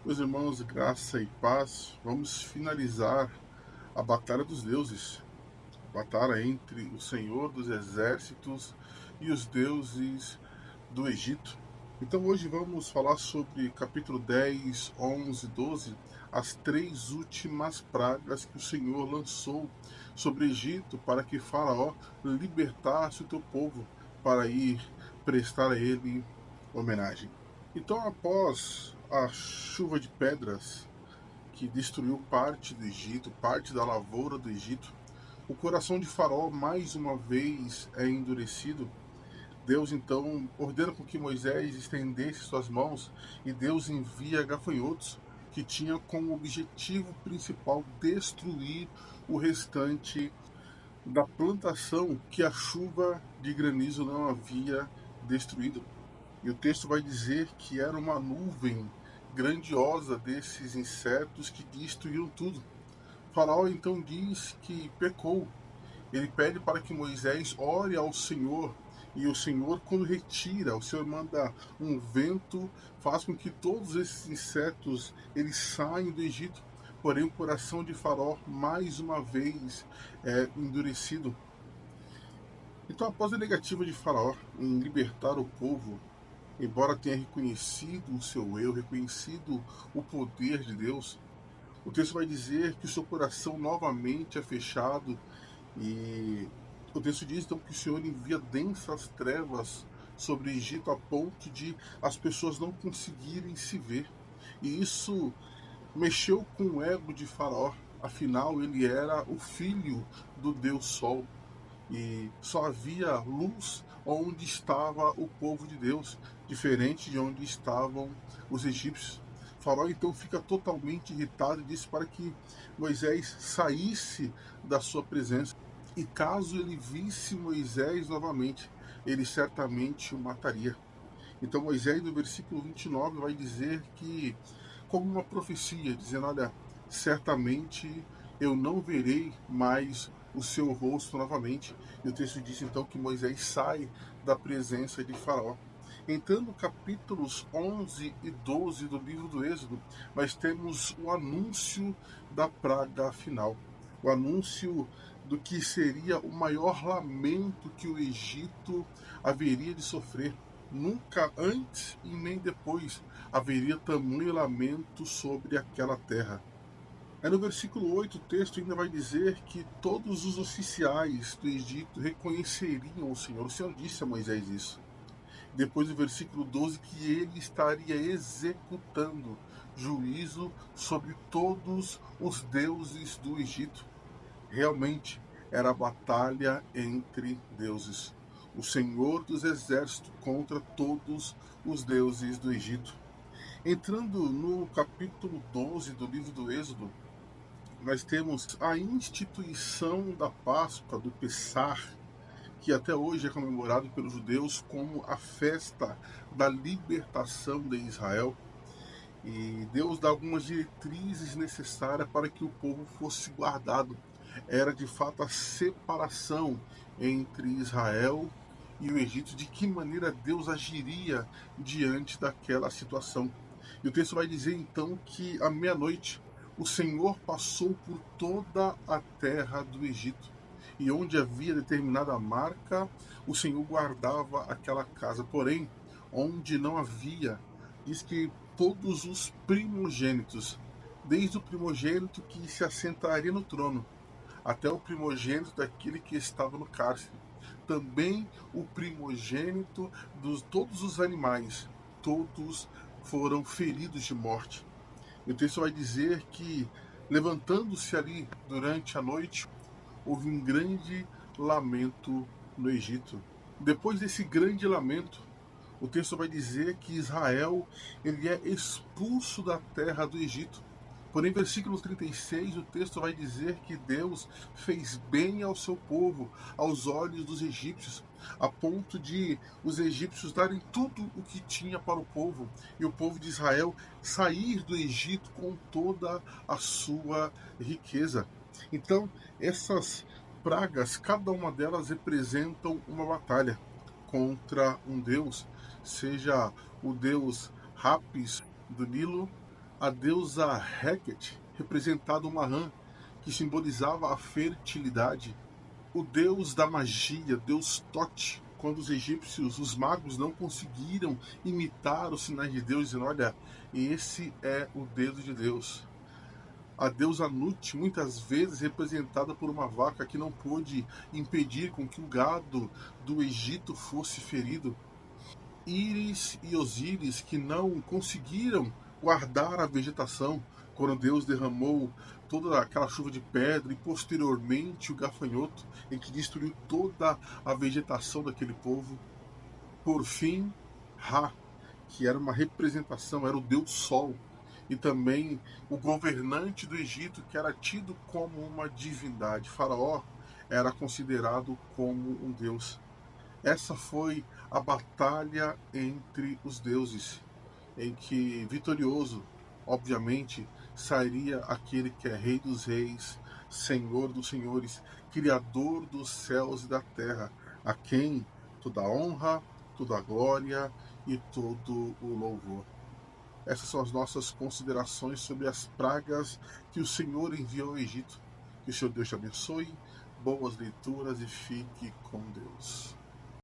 Meus irmãos, graça e paz, vamos finalizar a Batalha dos Deuses, a batalha entre o Senhor dos Exércitos e os deuses do Egito. Então hoje vamos falar sobre capítulo 10, 11, 12, as três últimas pragas que o Senhor lançou sobre o Egito para que Faraó libertasse o teu povo para ir prestar a ele homenagem. Então, após a chuva de pedras que destruiu parte do Egito, parte da lavoura do Egito, o coração de Faraó mais uma vez é endurecido. Deus então ordena com que Moisés estendesse suas mãos e Deus envia gafanhotos que tinha como objetivo principal destruir o restante da plantação que a chuva de granizo não havia destruído. E o texto vai dizer que era uma nuvem grandiosa desses insetos que destruíram tudo. Faraó então diz que pecou. Ele pede para que Moisés ore ao Senhor. E o Senhor, quando retira, o Senhor manda um vento, faz com que todos esses insetos eles saiam do Egito. Porém, o coração de Faraó, mais uma vez, é endurecido. Então, após a negativa de Faraó em libertar o povo, embora tenha reconhecido o seu eu, reconhecido o poder de Deus, o texto vai dizer que o seu coração novamente é fechado e o texto diz então que o Senhor envia densas trevas sobre o Egito a ponto de as pessoas não conseguirem se ver. E isso mexeu com o ego de Faraó. Afinal, ele era o filho do Deus Sol e só havia luz onde estava o povo de Deus, diferente de onde estavam os egípcios. Faraó então fica totalmente irritado e disse para que Moisés saísse da sua presença. E caso ele visse Moisés novamente, ele certamente o mataria. Então Moisés, no versículo 29, vai dizer que, como uma profecia, dizendo: olha, certamente eu não verei mais o seu rosto novamente. E o texto diz então que Moisés sai da presença de Faraó. Entrando capítulos 11 e 12 do livro do Êxodo, nós temos o anúncio da praga final. O anúncio do que seria o maior lamento que o Egito haveria de sofrer. Nunca antes e nem depois haveria tamanho lamento sobre aquela terra. Aí no versículo 8 o texto ainda vai dizer que todos os oficiais do Egito reconheceriam o Senhor. O Senhor disse a Moisés isso. Depois do versículo 12 que ele estaria executando juízo sobre todos os deuses do Egito. Realmente era a batalha entre deuses. O Senhor dos Exércitos contra todos os deuses do Egito. Entrando no capítulo 12 do livro do Êxodo, nós temos a instituição da Páscoa, do Pessar, que até hoje é comemorado pelos judeus como a festa da libertação de Israel. E Deus dá algumas diretrizes necessárias para que o povo fosse guardado. Era de fato a separação entre Israel e o Egito, de que maneira Deus agiria diante daquela situação. E o texto vai dizer então que à meia-noite o Senhor passou por toda a terra do Egito. E onde havia determinada marca, o Senhor guardava aquela casa. Porém, onde não havia, diz que todos os primogênitos, desde o primogênito que se assentaria no trono, até o primogênito daquele que estava no cárcere, também o primogênito de todos os animais, todos foram feridos de morte. E o texto vai dizer que, levantando-se ali durante a noite, houve um grande lamento no Egito. Depois desse grande lamento, o texto vai dizer que Israel ele é expulso da terra do Egito. Porém, versículo 36, o texto vai dizer que Deus fez bem ao seu povo, aos olhos dos egípcios, a ponto de os egípcios darem tudo o que tinha para o povo, e o povo de Israel sair do Egito com toda a sua riqueza. Então, essas pragas, cada uma delas representam uma batalha contra um Deus, seja o Deus Rapis do Nilo, A deusa Heket, representada uma rã, que simbolizava a fertilidade. O deus da magia, Deus Tote, quando os egípcios, os magos, não conseguiram imitar os sinais de Deus, dizendo: olha, esse é o dedo de Deus. A deusa Nut, muitas vezes representada por uma vaca que não pôde impedir com que o gado do Egito fosse ferido. Íris e Osíris, que não conseguiram guardar a vegetação quando Deus derramou toda aquela chuva de pedra, e posteriormente o gafanhoto, em que destruiu toda a vegetação daquele povo. Por fim, Ra, que era uma representação, era o deus Sol, e também o governante do Egito, que era tido como uma divindade. Faraó era considerado como um deus. Essa foi a batalha entre os deuses, em que vitorioso, obviamente, sairia aquele que é Rei dos Reis, Senhor dos Senhores, Criador dos céus e da terra, a quem toda a honra, toda a glória e todo o louvor. Essas são as nossas considerações sobre as pragas que o Senhor enviou ao Egito. Que o Senhor Deus te abençoe, boas leituras e fique com Deus.